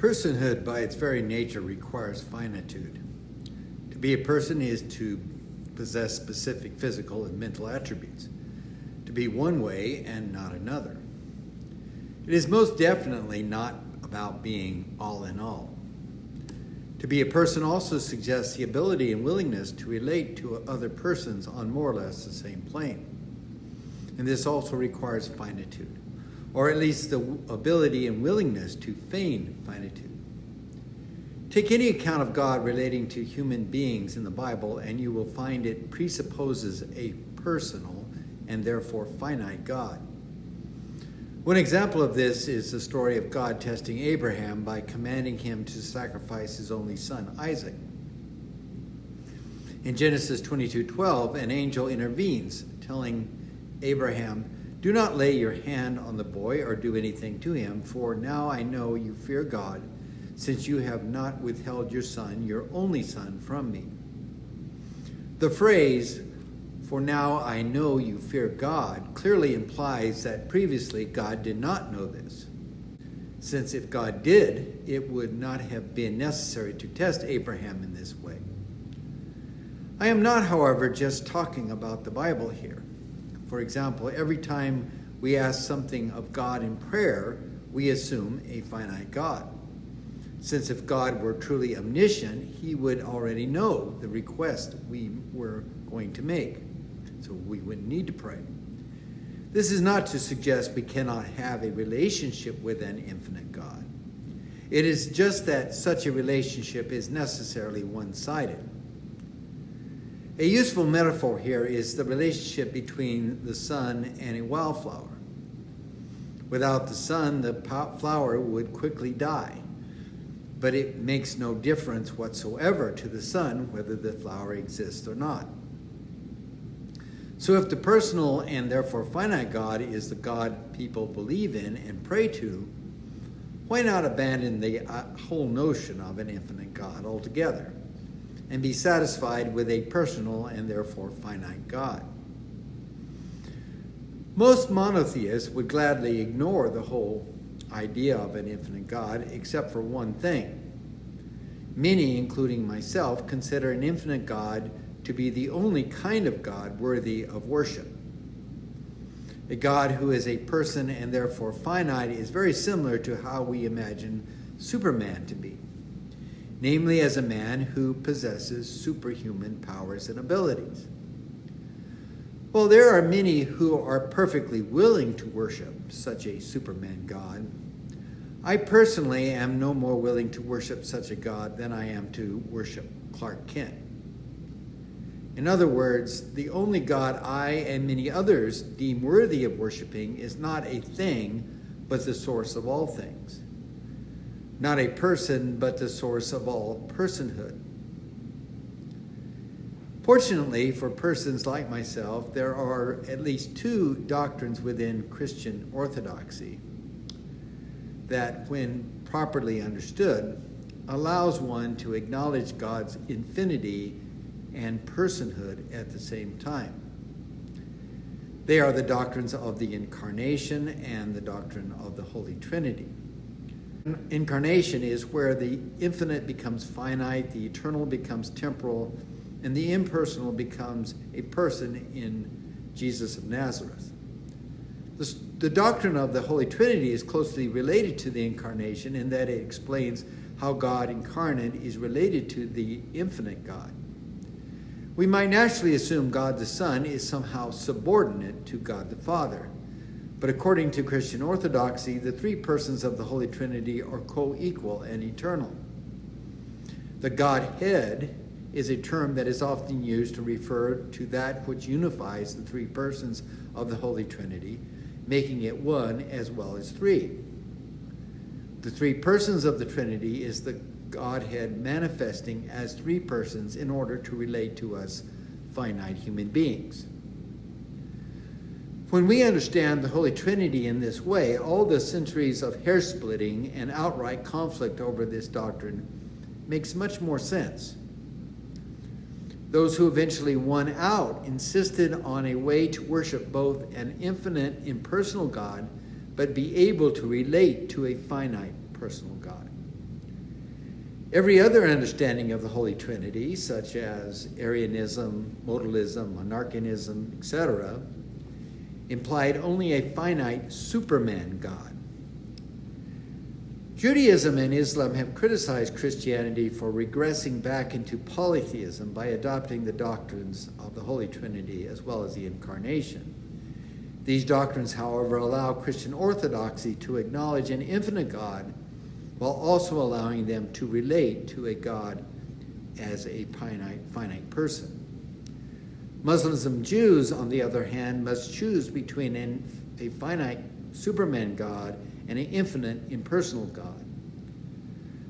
Personhood, by its very nature, requires finitude. To be a person is to possess specific physical and mental attributes, to be one way and not another. It is most definitely not about being all in all. To be a person also suggests the ability and willingness to relate to other persons on more or less the same plane. And this also requires finitude, or at least the ability and willingness to feign finitude. Take any account of God relating to human beings in the Bible, and you will find it presupposes a personal and therefore finite God. One example of this is the story of God testing Abraham by commanding him to sacrifice his only son, Isaac. In Genesis 22:12, an angel intervenes, telling Abraham, "Do not lay your hand on the boy or do anything to him, for now I know you fear God, since you have not withheld your son, your only son, from me." The phrase, "for now I know you fear God," clearly implies that previously God did not know this, since if God did, it would not have been necessary to test Abraham in this way. I am not, however, just talking about the Bible here. For example, every time we ask something of God in prayer, we assume a finite God. Since if God were truly omniscient, he would already know the request we were going to make, so we wouldn't need to pray. This is not to suggest we cannot have a relationship with an infinite God. It is just that such a relationship is necessarily one-sided. A useful metaphor here is the relationship between the sun and a wildflower. Without the sun, the flower would quickly die, but it makes no difference whatsoever to the sun whether the flower exists or not. So if the personal and therefore finite God is the God people believe in and pray to, why not abandon the whole notion of an infinite God altogether and be satisfied with a personal and therefore finite God? Most monotheists would gladly ignore the whole idea of an infinite God except for one thing. Many, including myself, consider an infinite God to be the only kind of God worthy of worship. A God who is a person and therefore finite is very similar to how we imagine Superman to be, namely as a man who possesses superhuman powers and abilities. Well, there are many who are perfectly willing to worship such a Superman God. I personally am no more willing to worship such a God than I am to worship Clark Kent. In other words, the only God I and many others deem worthy of worshiping is not a thing, but the source of all things. Not a person, but the source of all personhood. Fortunately for persons like myself, there are at least two doctrines within Christian orthodoxy that, when properly understood, allows one to acknowledge God's infinity and personhood at the same time. They are the doctrines of the Incarnation and the doctrine of the Holy Trinity. Incarnation is where the infinite becomes finite, the eternal becomes temporal, and the impersonal becomes a person in Jesus of Nazareth. The doctrine of the Holy Trinity is closely related to the Incarnation in that it explains how God incarnate is related to the infinite God. We might naturally assume God the Son is somehow subordinate to God the Father. But according to Christian orthodoxy, the three persons of the Holy Trinity are co-equal and eternal. The Godhead is a term that is often used to refer to that which unifies the three persons of the Holy Trinity, making it one as well as three. The three persons of the Trinity is the Godhead manifesting as three persons in order to relate to us finite human beings. When we understand the Holy Trinity in this way, all the centuries of hair-splitting and outright conflict over this doctrine makes much more sense. Those who eventually won out insisted on a way to worship both an infinite, impersonal God, but be able to relate to a finite, personal God. Every other understanding of the Holy Trinity, such as Arianism, modalism, monarchianism, etc., implied only a finite Superman God. Judaism and Islam have criticized Christianity for regressing back into polytheism by adopting the doctrines of the Holy Trinity as well as the Incarnation. These doctrines, however, allow Christian orthodoxy to acknowledge an infinite God while also allowing them to relate to a God as a finite person. Muslims and Jews, on the other hand, must choose between a finite Superman God and an infinite impersonal God.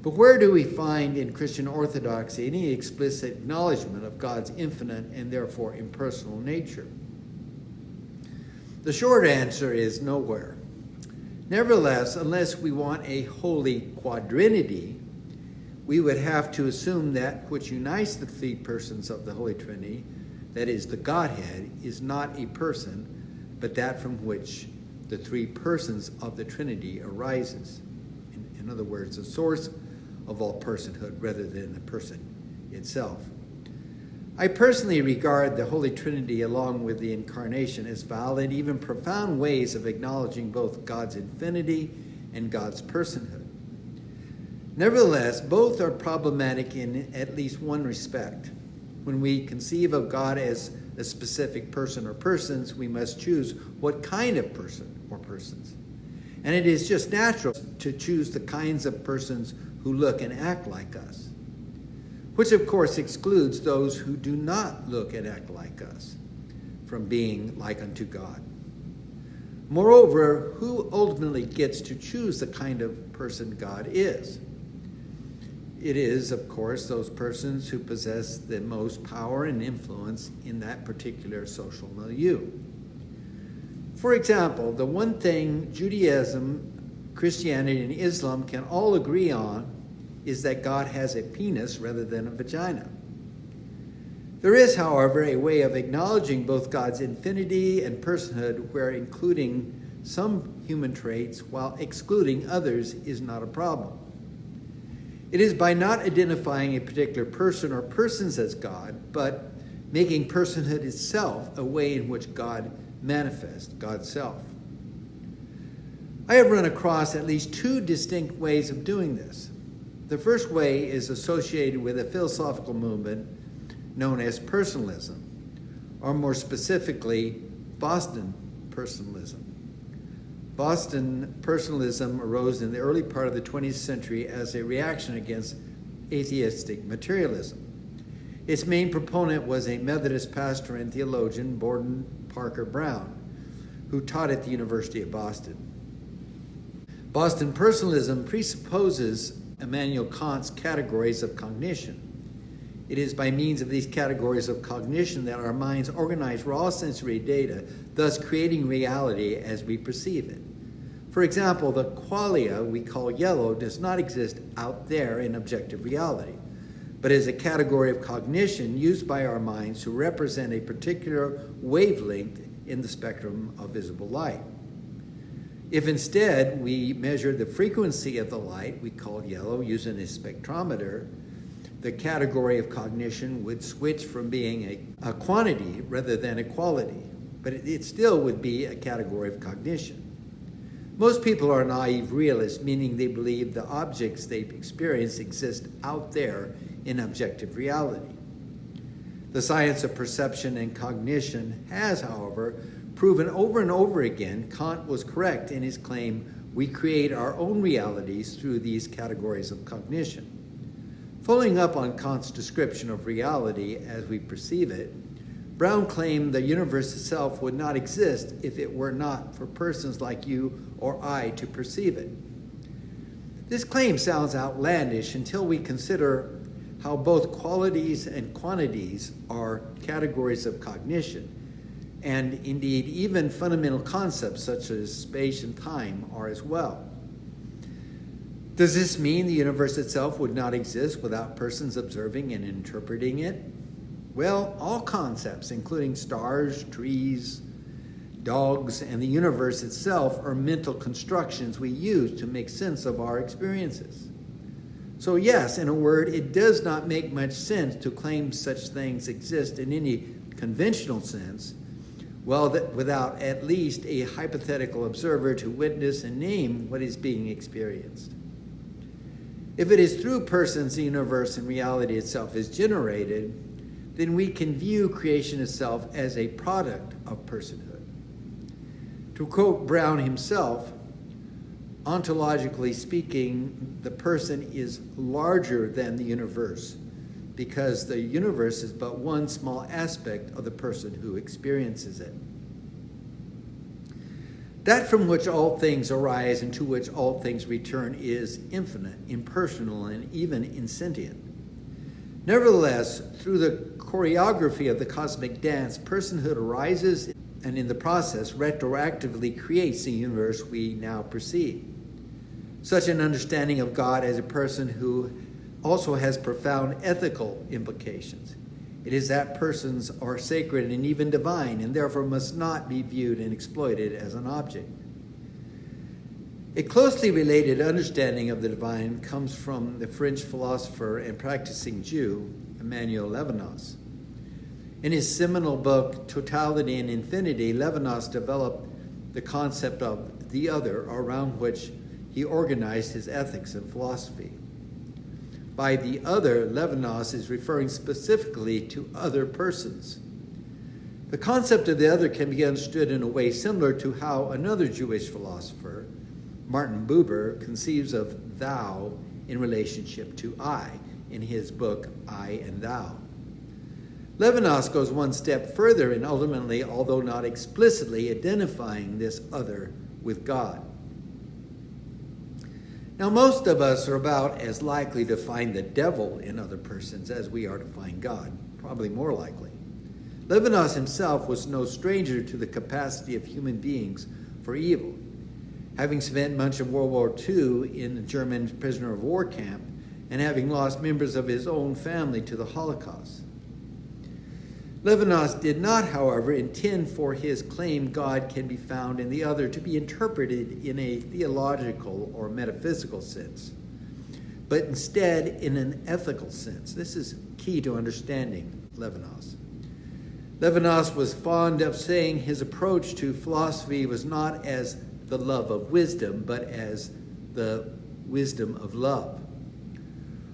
But where do we find in Christian orthodoxy any explicit acknowledgement of God's infinite and therefore impersonal nature? The short answer is nowhere. Nevertheless, unless we want a Holy Quaddrinity, we would have to assume that which unites the three persons of the Holy Trinity, that is, the Godhead, is not a person, but that from which the three persons of the Trinity arises. In other words, the source of all personhood rather than the person itself. I personally regard the Holy Trinity along with the Incarnation as valid, even profound ways of acknowledging both God's infinity and God's personhood. Nevertheless, both are problematic in at least one respect. When we conceive of God as a specific person or persons, we must choose what kind of person or persons. And it is just natural to choose the kinds of persons who look and act like us, which of course excludes those who do not look and act like us from being like unto God. Moreover, who ultimately gets to choose the kind of person God is? It is, of course, those persons who possess the most power and influence in that particular social milieu. For example, the one thing Judaism, Christianity, and Islam can all agree on is that God has a penis rather than a vagina. There is, however, a way of acknowledging both God's infinity and personhood where including some human traits while excluding others is not a problem. It is by not identifying a particular person or persons as God, but making personhood itself a way in which God manifests God's self. I have run across at least two distinct ways of doing this. The first way is associated with a philosophical movement known as personalism, or more specifically, Boston personalism. Boston personalism arose in the early part of the 20th century as a reaction against atheistic materialism. Its main proponent was a Methodist pastor and theologian, Borden Parker Brown, who taught at the University of Boston. Boston personalism presupposes Immanuel Kant's categories of cognition. It is by means of these categories of cognition that our minds organize raw sensory data, thus creating reality as we perceive it. For example, the qualia we call yellow does not exist out there in objective reality, but is a category of cognition used by our minds to represent a particular wavelength in the spectrum of visible light. If instead we measure the frequency of the light we call yellow using a spectrometer, the category of cognition would switch from being a quantity rather than a quality, but it still would be a category of cognition. Most people are naive realists, meaning they believe the objects they experience exist out there in objective reality. The science of perception and cognition has, however, proven over and over again Kant was correct in his claim we create our own realities through these categories of cognition. Following up on Kant's description of reality as we perceive it, Brown claimed the universe itself would not exist if it were not for persons like you or I to perceive it. This claim sounds outlandish until we consider how both qualities and quantities are categories of cognition, and indeed even fundamental concepts such as space and time are as well. Does this mean the universe itself would not exist without persons observing and interpreting it? Well, all concepts, including stars, trees, dogs, and the universe itself, are mental constructions we use to make sense of our experiences. So yes, in a word, it does not make much sense to claim such things exist in any conventional sense, without at least a hypothetical observer to witness and name what is being experienced. If it is through persons the universe and reality itself is generated, then we can view creation itself as a product of personhood. To quote Brown himself, ontologically speaking, the person is larger than the universe because the universe is but one small aspect of the person who experiences it. That from which all things arise and to which all things return is infinite, impersonal, and even insentient. Nevertheless, through the choreography of the cosmic dance, personhood arises and in the process retroactively creates the universe we now perceive. Such an understanding of God as a person who also has profound ethical implications. It is that persons are sacred and even divine, and therefore must not be viewed and exploited as an object. A closely related understanding of the divine comes from the French philosopher and practicing Jew, Emmanuel Levinas. In his seminal book, Totality and Infinity, Levinas developed the concept of the other, around which he organized his ethics and philosophy. By the other, Levinas is referring specifically to other persons. The concept of the other can be understood in a way similar to how another Jewish philosopher, Martin Buber, conceives of thou in relationship to I in his book, I and Thou. Levinas goes one step further in ultimately, although not explicitly, identifying this other with God. Now, most of us are about as likely to find the devil in other persons as we are to find God, probably more likely. Levinas himself was no stranger to the capacity of human beings for evil, having spent much of World War II in the German prisoner of war camp and having lost members of his own family to the Holocaust. Levinas did not, however, intend for his claim God can be found in the other to be interpreted in a theological or metaphysical sense, but instead in an ethical sense. This is key to understanding Levinas. Levinas was fond of saying his approach to philosophy was not as the love of wisdom, but as the wisdom of love.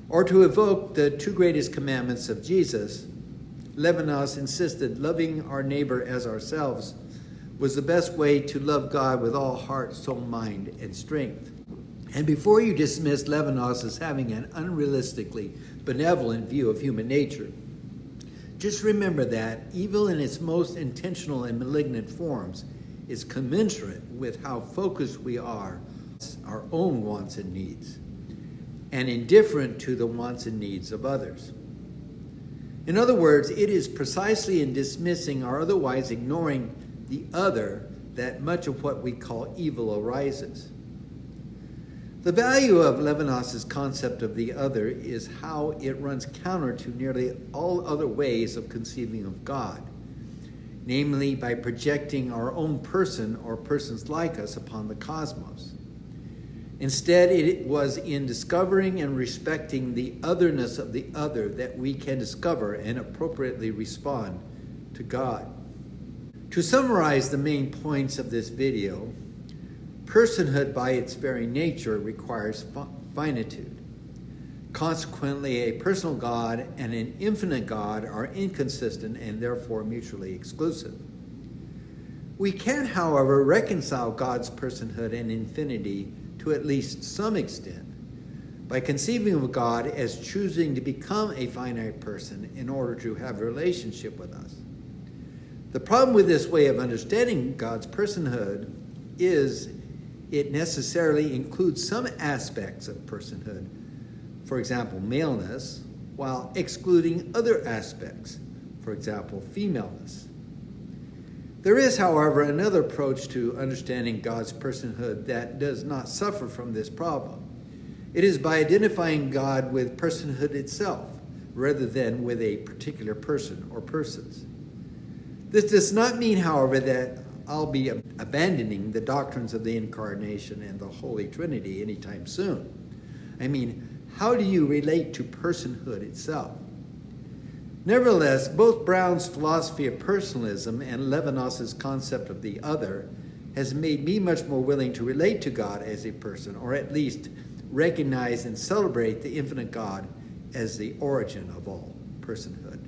Or to evoke the two greatest commandments of Jesus, Levinas insisted loving our neighbor as ourselves was the best way to love God with all heart, soul, mind, and strength. And before you dismiss Levinas as having an unrealistically benevolent view of human nature, just remember that evil in its most intentional and malignant forms is commensurate with how focused we are on our own wants and needs, and indifferent to the wants and needs of others. In other words, it is precisely in dismissing or otherwise ignoring the other that much of what we call evil arises. The value of Levinas's concept of the other is how it runs counter to nearly all other ways of conceiving of God, namely by projecting our own person or persons like us upon the cosmos. Instead, it was in discovering and respecting the otherness of the other that we can discover and appropriately respond to God. To summarize the main points of this video, personhood by its very nature requires finitude. Consequently, a personal God and an infinite God are inconsistent and therefore mutually exclusive. We can, however, reconcile God's personhood and infinity to at least some extent by conceiving of God as choosing to become a finite person in order to have a relationship with us. The problem with this way of understanding God's personhood is it necessarily includes some aspects of personhood, for example, maleness, while excluding other aspects, for example, femaleness. There is, however, another approach to understanding God's personhood that does not suffer from this problem. It is by identifying God with personhood itself, rather than with a particular person or persons. This does not mean, however, that I'll be abandoning the doctrines of the Incarnation and the Holy Trinity anytime soon. I mean, how do you relate to personhood itself? Nevertheless, both Brown's philosophy of personalism and Levinas's concept of the other has made me much more willing to relate to God as a person, or at least recognize and celebrate the infinite God as the origin of all personhood.